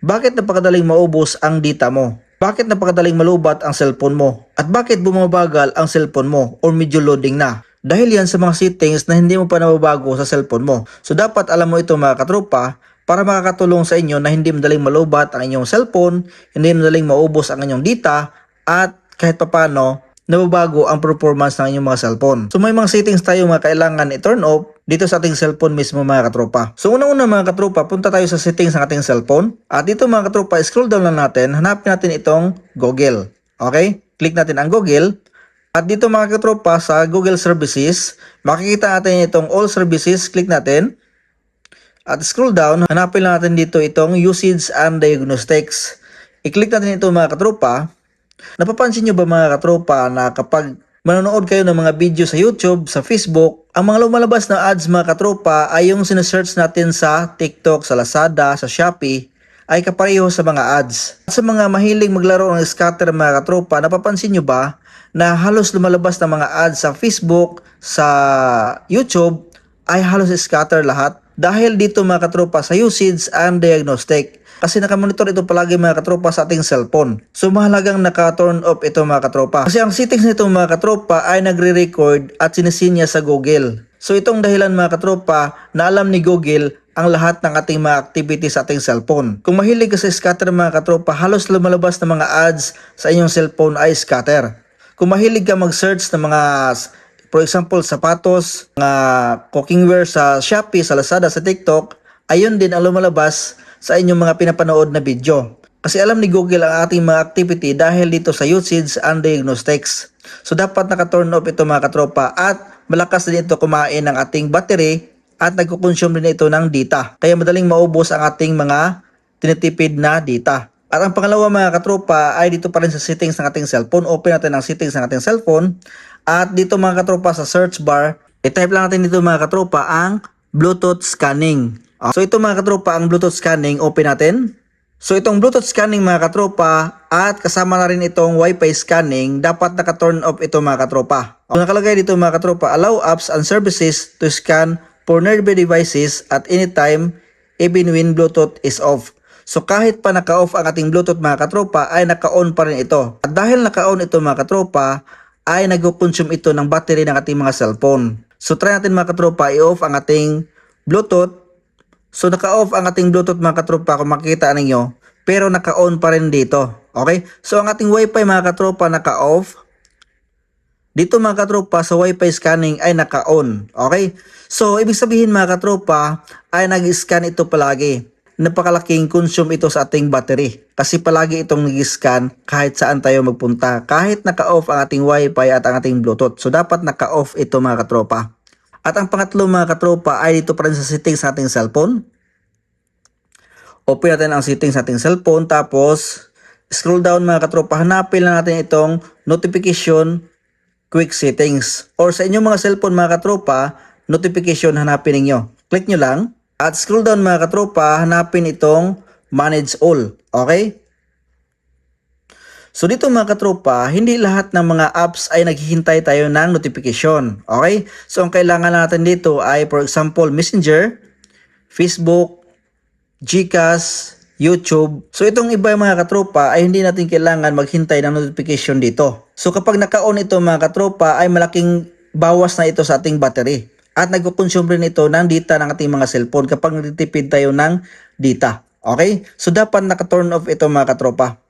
Bakit napakadaling maubos ang data mo? Bakit napakadaling malubat ang cellphone mo? At bakit bumabagal ang cellphone mo or medyo loading na? Dahil yan sa mga settings na hindi mo pa nababago sa cellphone mo. So dapat alam mo ito mga katropa para makakatulong sa inyo na hindi madaling malubat ang inyong cellphone, hindi madaling maubos ang inyong data, at kahit papano nababago ang performance ng inyong mga cellphone. So may mga settings tayo mga kailangan i-turn off dito sa ating cellphone mismo mga katropa. So unang-una mga katropa, punta tayo sa settings ng ating cellphone. At dito mga katropa, scroll down lang natin, hanapin natin itong Google. Okay? Click natin ang Google. At dito mga katropa, sa Google Services, makikita natin itong All Services, click natin. At scroll down, hanapin lang natin dito itong Usage and Diagnostics. I-click natin ito mga katropa. Napapansin nyo ba mga katropa na kapag manonood kayo ng mga video sa YouTube, sa Facebook, ang mga lumalabas na ads mga katropa ay yung sinesearch natin sa TikTok, sa Lazada, sa Shopee, ay kapareho sa mga ads. At sa mga mahilig maglaro ng scatter mga katropa, napapansin nyo ba na halos lumalabas ng mga ads sa Facebook, sa YouTube, ay halos scatter lahat? Dahil dito mga katropa sa Usage and Diagnostic. Kasi nakamonitor ito palagi mga katropa sa ating cellphone. So mahalagang naka-turn off ito mga katropa. Kasi ang settings nito mga katropa ay nagre-record at sinisinya sa Google. So itong dahilan mga katropa na alam ni Google ang lahat ng ating mga activity sa ating cellphone. Kung mahilig ka sa scatter mga katropa, halos lumalabas ng mga ads sa inyong cellphone ay scatter. Kung mahilig ka mag-search ng mga, for example, sapatos, mga cookingware sa Shopee, sa Lazada, sa TikTok, ayun din ang lumalabas sa inyong mga pinapanood na video. Kasi alam ni Google ang ating mga activity dahil dito sa Usage and Diagnostics. So dapat naka-turn off ito mga katropa at malakas din ito kumain ng ating battery at nagkukonsume din ito ng data. Kaya madaling maubos ang ating mga tinitipid na data. At ang pangalawa mga katropa ay dito pa rin sa settings ng ating cellphone. Open natin ang settings ng ating cellphone. At dito mga katropa sa search bar, i-type lang natin dito mga katropa ang Bluetooth scanning. So ito mga katropa ang Bluetooth scanning, open natin. So itong Bluetooth scanning mga katropa at kasama na rin itong Wi-Fi scanning, dapat naka-turn off ito mga katropa. So nakalagay dito mga katropa, allow apps and services to scan for nearby devices at any time even when Bluetooth is off. So kahit pa naka-off ang ating Bluetooth mga katropa ay naka-on pa rin ito. At dahil naka-on ito mga katropa ay nag-consume ito ng battery ng ating mga cellphone. So try natin mga katropa i-off ang ating Bluetooth. So naka-off ang ating Bluetooth mga katropa kung makikita ninyo, pero naka-on pa rin dito. Okay? So ang ating Wi-Fi mga katropa naka-off. Dito mga katropa sa Wi-Fi scanning ay naka-on. Okay? So ibig sabihin mga katropa ay nag-scan ito palagi. Napakalaking consume ito sa ating battery. Kasi palagi itong nag-scan kahit saan tayo magpunta. Kahit naka-off ang ating Wi-Fi at ang ating Bluetooth. So dapat naka-off ito mga katropa. At ang pangatlo mga katropa ay dito pa rin sa settings sa ating cellphone. Open natin ang settings sa ating cellphone. Tapos scroll down mga katropa. Hanapin lang natin itong notification quick settings. Or sa inyong mga cellphone mga katropa, notification hanapin ninyo. Click nyo lang. At scroll down mga katropa. Hanapin itong manage all. Okay? So dito mga katropa, hindi lahat ng mga apps ay naghihintay tayo ng notification. Okay? So ang kailangan natin dito ay for example Messenger, Facebook, Gcash, YouTube. So itong iba mga katropa ay hindi natin kailangan maghintay ng notification dito. So kapag naka-on ito mga katropa ay malaking bawas na ito sa ating battery. At nagko-consume rin ito ng data ng ating mga cellphone kapag nagtitipid tayo ng data. Okay? So dapat naka-turn off ito mga katropa.